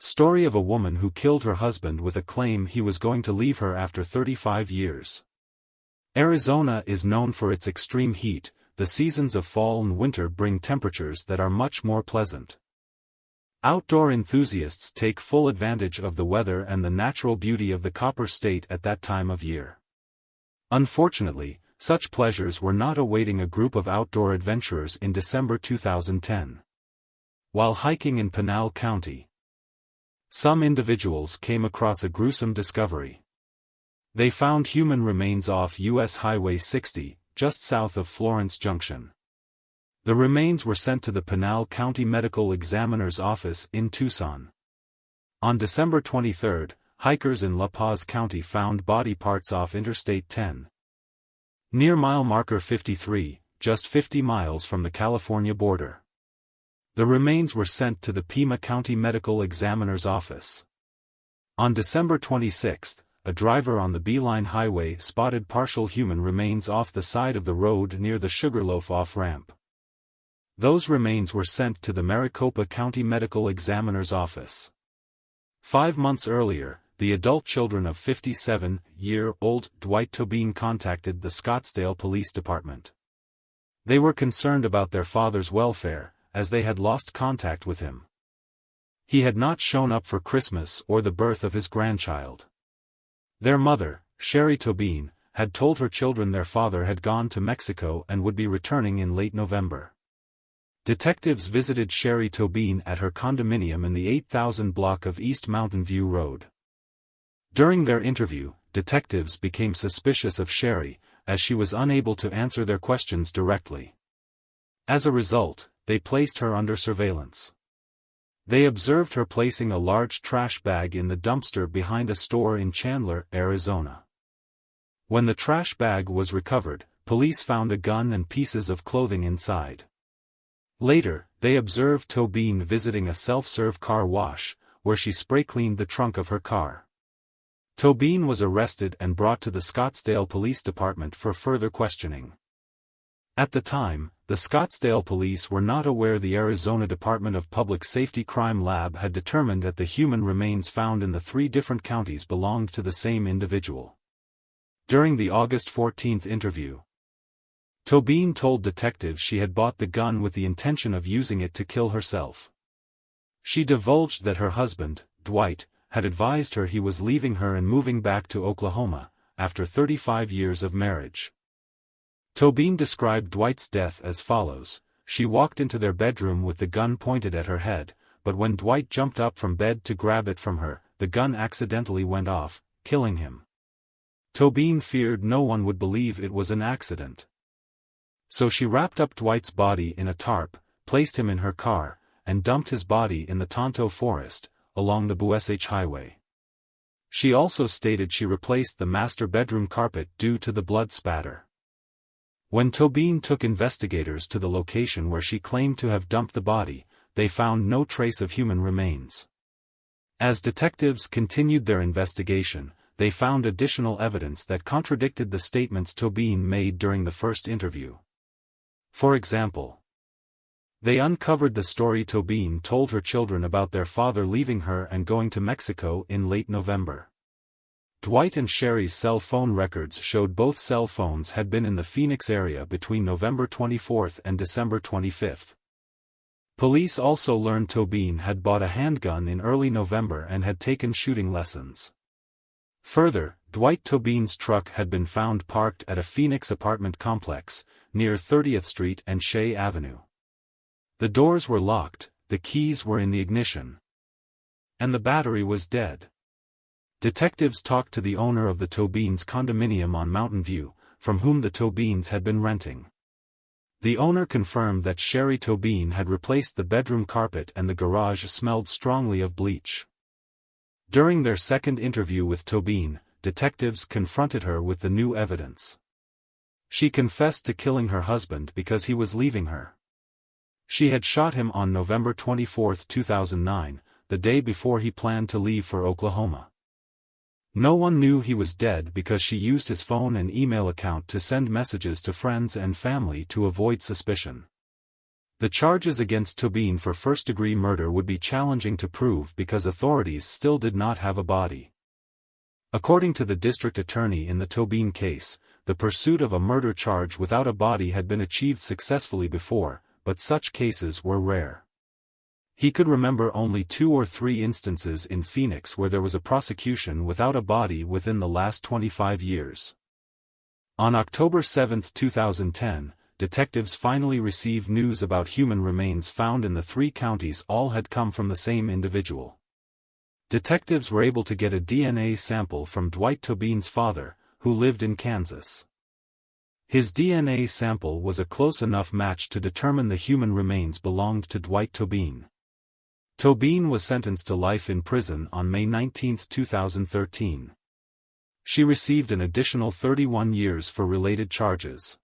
Story of a woman who killed her husband with a claim he was going to leave her after 35 years. Arizona is known for its extreme heat. The seasons of fall and winter bring temperatures that are much more pleasant. Outdoor enthusiasts take full advantage of the weather and the natural beauty of the Copper State at that time of year. Unfortunately, such pleasures were not awaiting a group of outdoor adventurers in December 2010. While hiking in Pinal County, some individuals came across a gruesome discovery. They found human remains off U.S. Highway 60, just south of Florence Junction. The remains were sent to the Pinal County Medical Examiner's Office in Tucson. On December 23, hikers in La Paz County found body parts off Interstate 10. Near mile marker 53, just 50 miles from the California border. The remains were sent to the Pima County Medical Examiner's Office. On December 26, a driver on the Beeline Highway spotted partial human remains off the side of the road near the Sugarloaf off-ramp. Those remains were sent to the Maricopa County Medical Examiner's Office. 5 months earlier, the adult children of 57-year-old Dwight Tobyne contacted the Scottsdale Police Department. They were concerned about their father's welfare, as they had lost contact with him. He had not shown up for Christmas or the birth of his grandchild. Their mother, Shari Tobyne, had told her children their father had gone to Mexico and would be returning in late November. Detectives visited Shari Tobyne at her condominium in the 8000 block of East Mountain View Road. During their interview, detectives became suspicious of Shari, as she was unable to answer their questions directly. As a result, they placed her under surveillance. They observed her placing a large trash bag in the dumpster behind a store in Chandler, Arizona. When the trash bag was recovered, police found a gun and pieces of clothing inside. Later, they observed Tobyne visiting a self-serve car wash, where she spray-cleaned the trunk of her car. Tobyne was arrested and brought to the Scottsdale Police Department for further questioning. At the time, the Scottsdale police were not aware the Arizona Department of Public Safety Crime Lab had determined that the human remains found in the 3 different counties belonged to the same individual. During the August 14 interview, Tobyne told detectives she had bought the gun with the intention of using it to kill herself. She divulged that her husband, Dwight, had advised her he was leaving her and moving back to Oklahoma, after 35 years of marriage. Tobyne described Dwight's death as follows: she walked into their bedroom with the gun pointed at her head, but when Dwight jumped up from bed to grab it from her, the gun accidentally went off, killing him. Tobyne feared no one would believe it was an accident. So she wrapped up Dwight's body in a tarp, placed him in her car, and dumped his body in the Tonto Forest, along the Bush Highway. She also stated she replaced the master bedroom carpet due to the blood spatter. When Tobyne took investigators to the location where she claimed to have dumped the body, they found no trace of human remains. As detectives continued their investigation, they found additional evidence that contradicted the statements Tobyne made during the first interview. For example, they uncovered the story Tobyne told her children about their father leaving her and going to Mexico in late November. Dwight and Shari's cell phone records showed both cell phones had been in the Phoenix area between November 24 and December 25. Police also learned Tobyne had bought a handgun in early November and had taken shooting lessons. Further, Dwight Tobyne's truck had been found parked at a Phoenix apartment complex, near 30th Street and Shea Avenue. The doors were locked, the keys were in the ignition, and the battery was dead. Detectives talked to the owner of the Tobynes' condominium on Mountain View, from whom the Tobynes had been renting. The owner confirmed that Shari Tobyne had replaced the bedroom carpet and the garage smelled strongly of bleach. During their second interview with Tobyne, detectives confronted her with the new evidence. She confessed to killing her husband because he was leaving her. She had shot him on November 24, 2009, the day before he planned to leave for Oklahoma. No one knew he was dead because she used his phone and email account to send messages to friends and family to avoid suspicion. The charges against Tobyne for first-degree murder would be challenging to prove because authorities still did not have a body. According to the district attorney in the Tobyne case, the pursuit of a murder charge without a body had been achieved successfully before, but such cases were rare. He could remember only 2 or 3 instances in Phoenix where there was a prosecution without a body within the last 25 years. On October 7, 2010, detectives finally received news about human remains found in the 3 counties. All had come from the same individual. Detectives were able to get a DNA sample from Dwight Tobyne's father, who lived in Kansas. His DNA sample was a close enough match to determine the human remains belonged to Dwight Tobyne. Tobyne was sentenced to life in prison on May 19, 2013. She received an additional 31 years for related charges.